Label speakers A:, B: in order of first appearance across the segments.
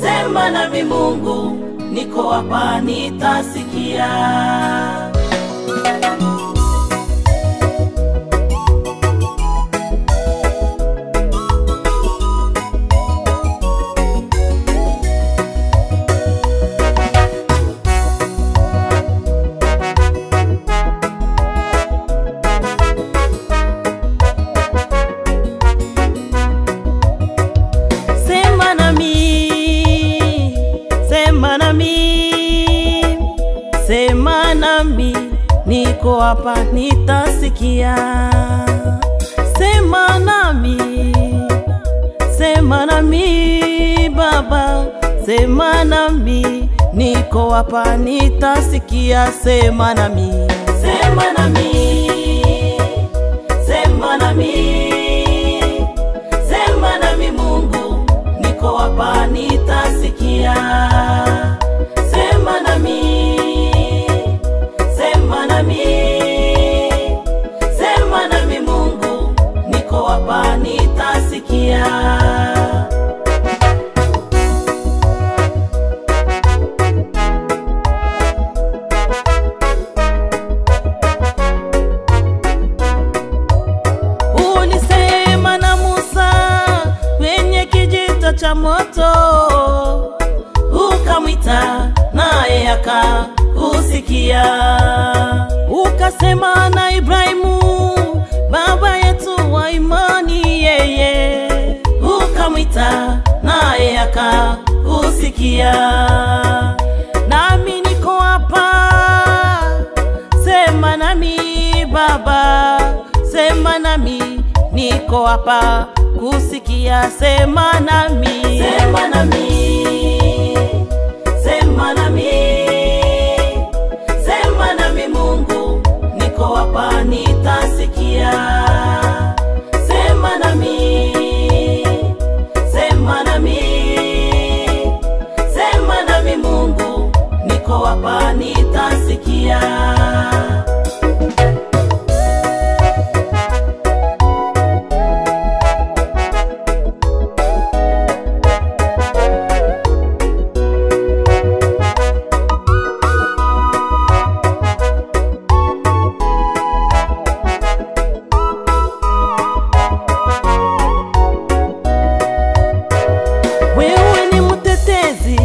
A: Sema nami Mungu, niko hapa nitasikia.
B: Sema nami, niko hapa nitasikia. Sema nami Baba, sema nami, niko hapa nitasikia. Sema nami,
A: sema nami, sema nami, sema nami Mungu, niko hapa nitasikia. Sema nami, sema nami, sema nami Mungu, niko hapa nitasikia.
B: Ulisema na Musa kwenye kijito cha moto, ukamwita naye akakusikia. Ukasema na Ibrahimu baba yetu wa imani, yeye ukamwita naye akakusikia. Nami niko hapa, sema nami Baba, sema nami, niko hapa kusikia. Sema nami,
A: sema nami, sema nami, sema nami Mungu, niko hapa nitasikia. Sema nami, sema nami, sema nami Mungu, niko hapa nitasikia.
B: wewe ni mtetezi,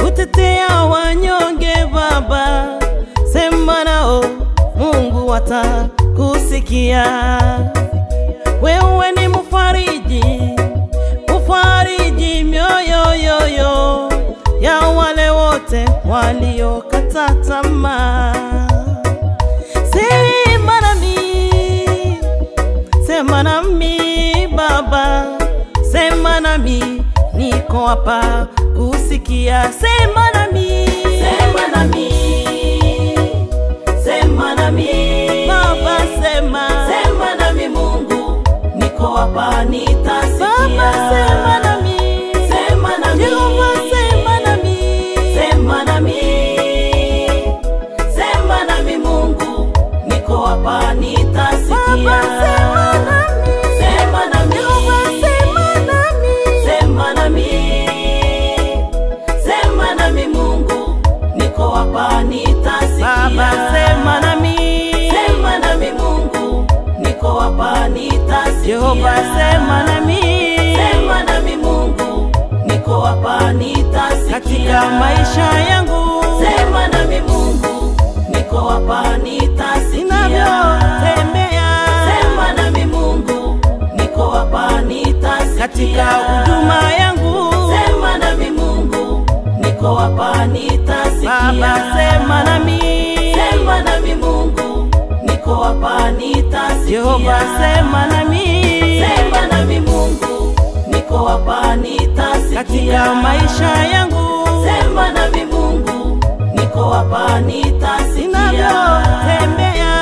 B: utetea wanyonge Baba, sema nao Mungu atakusikia. Wewe ni mfariji, ufariji mioyo ya wale wote waliokata tamaa. Sema nami Baba, sema nami, niko hapa kusikia. Sema nami,
A: sema nami, sema nami
B: Baba, sema
A: nami Mungu, niko hapa nitasikia.
B: Baba, sema nami,
A: sema nami,
B: Jehova, sema nami,
A: sema nami, sema nami Mungu, niko hapa nitasikia.
B: Baba, sema nami,
A: sema nami,
B: Jehova, sema nami,
A: sema nami, sema nami Mungu, niko hapa nitasikia.
B: Baba, sema nami,
A: sema nami Mungu, niko hapa nitasikia.
B: Jehova, sema nami,
A: sema nami Mungu, niko hapa nitasikia.
B: katika maisha yangu,
A: sema nami Mungu, niko hapa nitasikia.
B: ninavyotembea,
A: sema nami Mungu, niko hapa nitasikia.
B: katika huduma yangu,
A: sema nami Mungu, niko hapa nitasikia.
B: Baba, sema nami,
A: sema nami Mungu, niko hapa nitasikia.
B: Jehova, sema nami,
A: sema nami Mungu, niko hapa nitasikia.
B: katika maisha yangu,
A: sema nami Mungu, niko hapa nitasikia.
B: ninavyotembea,